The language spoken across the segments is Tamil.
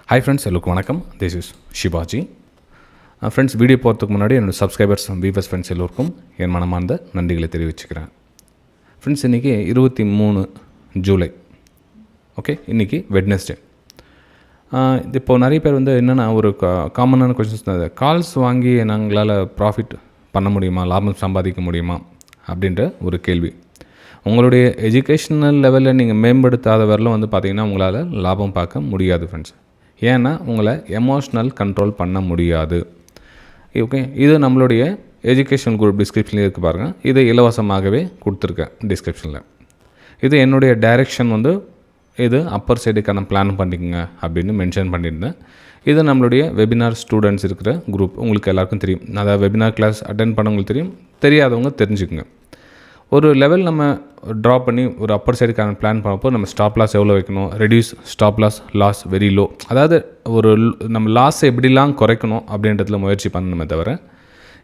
ஹாய் ஃப்ரெண்ட்ஸ், எல்லோருக்கும் வணக்கம். This is Shivaji. Friends, video போகிறதுக்கு முன்னாடி என்னோடய சப்ஸ்கிரைபர்ஸ் வியூவர்ஸ் ஃப்ரெண்ட்ஸ் எல்லோருக்கும் என் மனமார்ந்த நன்றிகளை தெரிவிச்சுக்கிறேன். ஃப்ரெண்ட்ஸ், இன்றைக்கி 23 ஜூலை. ஓகே, இன்றைக்கி வெட்னஸ்டே. இப்போது நிறைய பேர் என்னென்னா ஒரு காமனான கொஸ்டின்ஸ், கால்ஸ் வாங்கி நாங்களால் ப்ராஃபிட் பண்ண முடியுமா, லாபம் சம்பாதிக்க முடியுமா அப்படின்ற ஒரு கேள்வி. உங்களுடைய எஜுகேஷ்னல் லெவலில் நீங்கள் மேம்படுத்தாத வரலும் பார்த்திங்கன்னா உங்களால் லாபம் பார்க்க முடியாது ஃப்ரெண்ட்ஸ். ஏன்னா உங்களை எமோஷ்னல் கண்ட்ரோல் பண்ண முடியாது. ஓகே, இது நம்மளுடைய எஜுகேஷனல் குரூப் டிஸ்கிரிப்ஷன்லேயே இருக்குது பாருங்கள். இது இலவசமாகவே கொடுத்துருக்கேன் டிஸ்கிரிப்ஷனில். இது என்னுடைய டைரெக்ஷன் இது அப்பர் சைடுக்கான பிளான் பண்ணிக்கோங்க அப்படின்னு மென்ஷன் பண்ணியிருந்தேன். இது நம்மளுடைய வெபினார் ஸ்டூடெண்ட்ஸ் இருக்கிற குரூப். உங்களுக்கு எல்லாருக்கும் தெரியும், அதாவது வெபினார் கிளாஸ் அட்டென்ட் பண்ணவங்களுக்கு தெரியும், தெரியாதவங்க தெரிஞ்சுக்குங்க. ஒரு லெவல் நம்ம ட்ரா பண்ணி ஒரு அப்பர் சைடுக்கான பிளான் பண்ணப்போ நம்ம ஸ்டாப் லாஸ் எவ்வளோ வைக்கணும், reduce stop loss very low, அதாவது ஒரு நம்ம லாஸை எப்படிலாம் குறைக்கணும் அப்படின்றதுல முயற்சி பண்ணணுமே தவிர,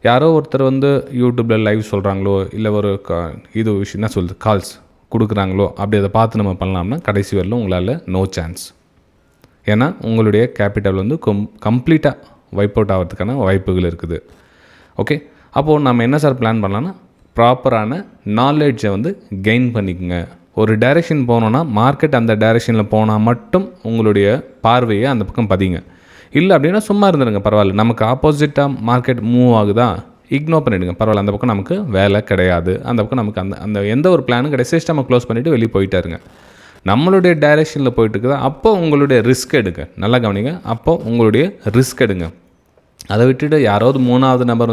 யாரோ ஒருத்தர் யூடியூப்பில் லைவ் சொல்கிறாங்களோ இல்லை ஒரு இது விஷயம் என்ன சொல்லுது கால்ஸ் கொடுக்குறாங்களோ அப்படி அதை பார்த்து நம்ம பண்ணலாம்னா கடைசி வரலும் உங்களால் நோ சான்ஸ். ஏன்னா உங்களுடைய கேபிட்டல் கம்ப்ளீட்டாக வைப் அவுட் ஆகிறதுக்கான வாய்ப்புகள் இருக்குது. ஓகே, அப்போது நம்ம என்ன சார் பிளான் பண்ணலான்னா, ப்ராப்பரான நாலேஜை கெயின் பண்ணிக்கோங்க. ஒரு டைரெக்ஷன் போனோன்னா மார்க்கெட் அந்த டைரெக்ஷனில் போனால் மட்டும் உங்களுடைய பார்வையை அந்த பக்கம் பதிங்க. இல்லை அப்படின்னா சும்மா இருந்துடுங்க, பரவாயில்ல. நமக்கு ஆப்போசிட்டாக மார்க்கெட் மூவ் ஆகுதா, இக்னோர் பண்ணிவிடுங்க, பரவாயில்ல. அந்த பக்கம் நமக்கு வேலை கிடையாது, அந்த பக்கம் நமக்கு அந்த எந்த ஒரு பிளானும் கிடையாது. சிஸ்டமை க்ளோஸ் பண்ணிவிட்டு வெளியே போயிட்டாருங்க. நம்மளுடைய டைரெக்ஷனில் போயிட்டு இருக்குதா, அப்போ உங்களுடைய ரிஸ்க் எடுங்க. நல்லா கவனிங்க, அப்போ உங்களுடைய ரிஸ்க் எடுங்க. அதை விட்டுட்டு யாராவது மூணாவது நபர்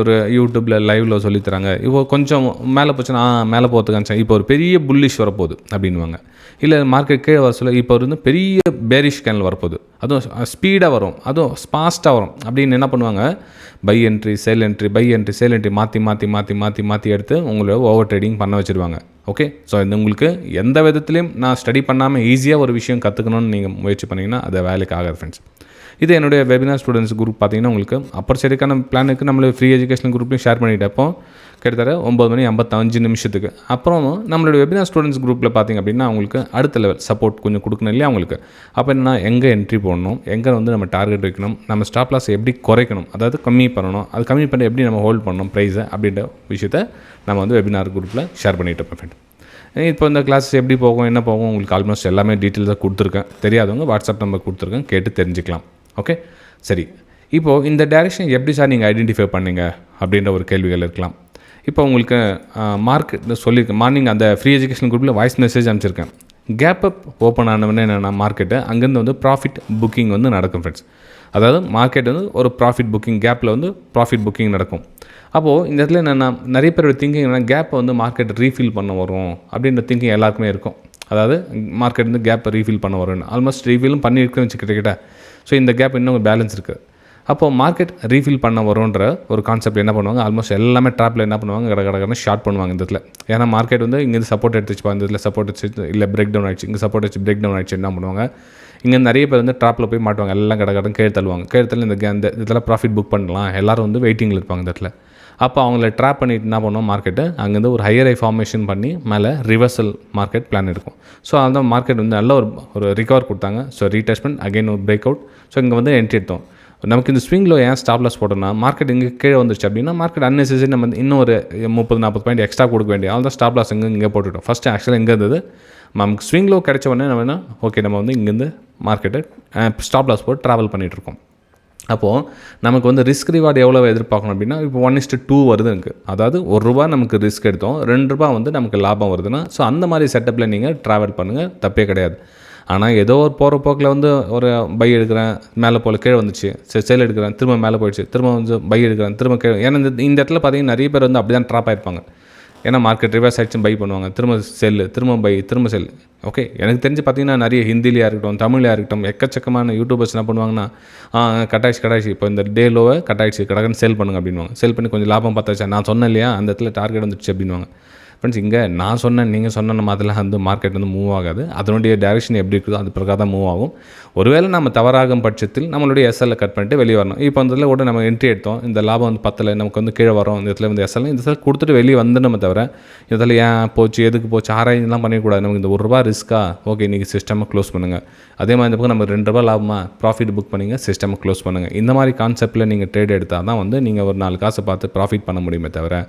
ஒரு யூடியூப்பில் லைவில் சொல்லித்தராங்க, இப்போ கொஞ்சம் மேலே போச்சுன்னா மேலே போகிறதுக்கான இப்போ ஒரு பெரிய புல்லிஷ் வரப்போகுது அப்படின்வாங்க. இல்லை மார்க்கெட் கீழே வர சொல்ல இப்போ பெரிய பேரிஷ் கேனல் வரப்போகுது, அதுவும் ஸ்பீடாக வரும், அதுவும் ஃபாஸ்ட்டாக வரும் அப்படின்னு என்ன பண்ணுவாங்க, by entry sale entry, by entry sale entry மாற்றி எடுத்து உங்களோட ஓவர் ட்ரேடிங் பண்ண வச்சுருவாங்க. ஓகே, ஸோ உங்களுக்கு எந்த விதத்துலேயும் நான் ஸ்டடி பண்ணாமல் ஈஸியாக ஒரு விஷயம் கற்றுக்கணும்னு நீங்கள் முயற்சி பண்ணிங்கன்னா அது வேலைக்கு ஆகாது ஃப்ரெண்ட்ஸ். இது என்னுடைய வெபினார் ஸ்டூடெண்ட்ஸ் குரூப். பார்த்தீங்கன்னா உங்களுக்கு அப்பர் சைடுக்கான பிளானுக்கு நம்மளுடைய ஃப்ரீ எஜுகேஷனல் குரூப்லையும் ஷேர் பண்ணிட்டப்போ கிட்டத்தட்ட 9:55 அப்புறம் நம்மளுடைய வெபினார் ஸ்டூடெண்ட்ஸ் குரூப்பில் பார்த்திங்க அப்படின்னா அவங்களுக்கு அடுத்த லெவல் சப்போர்ட் கொஞ்சம் கொடுக்கணும் இல்லையா அவங்களுக்கு. அப்போ என்னன்னா, எங்கே என்ட்ரி போடணும், எங்கே நம்ம டார்கெட் வைக்கணும், நம்ம ஸ்டாப் லாஸ் எப்படி குறைக்கணும், அதாவது கம்மி பண்ணணும், அது கம்மி பண்ணி எப்படி நம்ம ஹோல்ட் பண்ணணும் ப்ரைஸை அப்படின்ற விஷயத்த நம்ம வெபினார் குரூப்பில் ஷேர் பண்ணிட்டு இருப்பேன். இப்போ இந்த கிளாஸ் எப்படி போகும், என்ன போகும், உங்களுக்கு ஆல்மோஸ்ட் எல்லாமே டீட்டெயில்ஸாக கொடுத்துருக்கேன். தெரியாதவங்க வாட்ஸ்அப் நம்பர் கொடுத்துருக்கேன், கேட்டு தெரிஞ்சுக்கலாம். ஓகே, சரி. இப்போது இந்த டைரெக்ஷன் எப்படி சார் நீங்கள் ஐடென்டிஃபை பண்ணீங்க அப்படின்ற ஒரு கேள்விகள் இருக்கலாம். இப்போ உங்களுக்கு மார்க்கெட் சொல்லியிருக்கேன், மார்னிங் அந்த ஃப்ரீ எஜுகேஷன் குரூப்பில் வாய்ஸ் மெசேஜ் அனுப்பிச்சிருக்கேன். கேப் அப் ஓப்பன் ஆனவொடனே என்னென்னா மார்க்கெட்டு அங்கேருந்து ப்ராஃபிட் புக்கிங் நடக்கும் ஃப்ரெண்ட்ஸ். அதாவது மார்க்கெட் ஒரு ப்ராஃபிட் புக்கிங் கேப்பில் ப்ராஃபிட் புக்கிங் நடக்கும். அப்போது இந்த இடத்துல என்னென்னா, நிறைய பேரோட திங்கிங் என்னென்னா, கேப்பை மார்க்கெட் ரீஃபில் பண்ண வரும் அப்படின்ற திங்கிங் எல்லாருக்குமே இருக்கும். அதாவது மார்க்கெட் கேப்பை ரீஃபில் பண்ண வரும்னு ஆல்மோஸ்ட் ரீஃபிலும் பண்ணியிருக்குன்னு வச்சுக்கிட்ட. ஸோ இந்த கேப் இன்னும் பேலன்ஸ் இருக்குது. அப்போது மார்க்கெட் ரீஃபில் பண்ண வரும்ன்ற ஒரு கான்செப்ட் என்ன பண்ணுவாங்க, ஆல்மோஸ்ட் எல்லாமே ட்ராப்பில் என்ன பண்ணுவாங்க, கடை ஷார்ட் பண்ணுவாங்க இந்த இடத்துல. ஏன்னா மார்க்கெட் இங்கேருந்து சப்போர்ட் எடுத்துச்சுப்பா, இந்த இதில் சப்போர்ட் எடுத்து இல்லை பிரேக் டவுன் ஆகிடுச்சு, இங்கே சப்போர்ட் வச்சு பிரேக் டவுன் ஆகிடுச்சு, என்ன பண்ணுவாங்க, இங்கே நிறைய பேர் ட்ராப்பில் போய் மாட்டுவாங்க, எல்லாம் கடை கீழே தள்ளுவாங்க. கீழே தள்ளி இந்த இதில் ப்ராஃபிட் புக் பண்ணலாம், எல்லோரும் வெயிட்டிங்கில் இருப்பாங்க இந்த இடத்துல. அப்போ அவங்கள ட்ராப் பண்ணிட்டு என்ன பண்ணுவோம், மார்க்கெட்டு அங்கேருந்து ஒரு ஹையர் ஐ ஃபார்மேஷன் பண்ணி மேலே ரிவர்சல் மார்க்கெட் பிளான் இருக்கும். ஸோ அந்த மார்க்கெட் நல்ல ஒரு ரிகவர் கொடுத்தாங்க. ஸோ ரீடெஸ்ட்மெண்ட் அகைன் ஒரு பிரேக் அவுட். ஸோ இங்கே என்ட்ரி எடுத்தோம். நமக்கு இந்த ஸ்விங்கில் ஏன் ஸ்டாப் லாஸ் போட்டோம்னா, மார்க்கெட் இங்கே கீழே வந்துருச்சு அப்படின்னா மார்க்கெட் அன்னெசரி நம்ம இன்னும் ஒரு 30-40 பாயிண்ட் எக்ஸ்ட்ரா கொடுக்க வேண்டிய அவள் தான் ஸ்டாப் லாஸ் இங்கே போட்டுவிட்டோம். ஃபஸ்ட்டு ஆக்சுவலாக எங்கே இருந்தது, நமக்கு ஸ்விங்கில் கிடைச்ச உடனே நம்ம ஓகே நம்ம இங்கேருந்து மார்க்கெட்டை ஸ்டாப் லாஸ் போட்டு ட்ராவல் பண்ணிகிட்ருக்கோம். அப்போது நமக்கு ரிஸ்க் ரிவார்டு எவ்வளோ எதிர்பார்க்கணும் அப்படின்னா, இப்போ 1:2 வருது எனக்கு. அதாவது ₹1 நமக்கு ரிஸ்க் எடுத்தோம், ₹2 நமக்கு லாபம் வருதுன்னா, ஸோ அந்த மாதிரி செட்டப்பில் நீங்கள் ட்ராவல் பண்ணுங்கள், தப்பே கிடையாது. ஆனால் ஏதோ ஒரு போகிற போக்கில் ஒரு பை எடுக்கிறேன், மேலே போல் கீழே வந்துச்சு, சரி சேல் எடுக்கிறேன், திரும்ப மேலே போயிடுச்சு, திரும்ப பை எடுக்கிறேன், திரும்ப கீழே. ஏன்னா இந்த இடத்துல பார்த்தீங்கன்னா நிறைய பேர் அப்படி தான் ட்ராப் ஆகிருப்பாங்க. ஏன்னா மார்க்கெட் ரிவர்ஸ் ஆகிடுச்சு பை பண்ணுவாங்க, திரும்ப செல்லு, திரும்ப பை, திரும்ப செல். ஓகே, எனக்கு தெரிஞ்சு பார்த்தீங்கன்னா நிறைய ஹிந்திலையாக இருக்கட்டும், தமிழ்லையாக இருக்கட்டும், எக்கச்சக்கமான யூடியூபர்ஸ் என்ன பண்ணுவாங்கன்னா, கட்டாயிடுச்சு இப்போ இந்த டே லோவை கட்டாயிடுச்சு, கடகன்னு சேல் பண்ணுங்க அப்படின்வாங்க. சேல் பண்ணி கொஞ்சம் லாபம் பார்த்தாச்சா, நான் சொன்னேன் இல்லையா அந்த இடத்துல டார்கெட் வந்துடுச்சு அப்படின்வாங்க. ஃப்ரெண்ட்ஸ் இங்கே நான் சொன்னேன் நீங்கள் சொன்ன மாதிரிலாம் வந்து மார்க்கெட் வந்து மூவ் ஆகாது. அதனுடைய டைரெக்ஷன் எப்படி இருக்குதோ அது பிரகாரம் தான் மூவ் ஆகும். ஒருவேளை நம்ம தவறாகும் பட்சத்தில் நம்மளுடைய எஸ்எல்லை கட் பண்ணிட்டு வெளியே வரணும். இப்போ அந்த இதில் கூட நம்ம என்ட்ரி எடுத்தோம், இந்த லாபம் வந்து பத்தலை, நமக்கு வந்து கீழே வரும், இந்த இடத்துல வந்து எஸ்எல் இந்த இடத்துல கொடுத்துட்டு வெளியே வந்து நம்ம தவிர இதில் ஏன் போச்சு எதுக்கு போச்சு ஆராய்ச்சிலாம் பண்ணிக்கூடாது. நமக்கு இந்த ₹1 ரிஸ்க்காக ஓகே இன்றைக்கி சிஸ்டமை க்ளோஸ் பண்ணுங்கள். அதே மாதிரி இந்த பக்கம் நம்ம ₹2 லாபமாக ப்ராஃபிட் புக் பண்ணிங்க சிஸ்டமை க்ளோஸ் பண்ணுங்கள். இந்த மாதிரி கான்செப்ட்டில் நீங்கள் ட்ரேட் எடுத்தால் தான் வந்து நீங்கள் ஒரு 4 காசை பார்த்து ப்ராஃபிட் பண்ண முடியுமே தவிர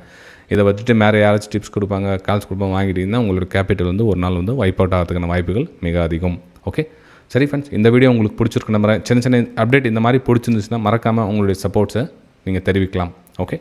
இதை வச்சுட்டு மேலே யாராச்சும் டிப்ஸ் கொடுப்பாங்க கால்ஸ் கொடுப்பாங்க வாங்கிட்டீங்கன்னா உங்களோட கேபிட்டல் வந்து ஒரு நாள் வந்து வைப் அவுட் ஆகிறதுக்கான வாய்ப்புகள் மிக அதிகம். ஓகே சரி ஃப்ரெண்ட்ஸ், இந்த வீடியோ உங்களுக்கு பிடிச்சிருக்கு நம்புறேன். சின்ன சின்ன அப்டேட் இந்த மாதிரி பிடிச்சிருந்துச்சுன்னா மறக்காமல் உங்களுடைய சப்போர்ட்ஸை நீங்கள் தெரிவிக்கலாம். ஓகே.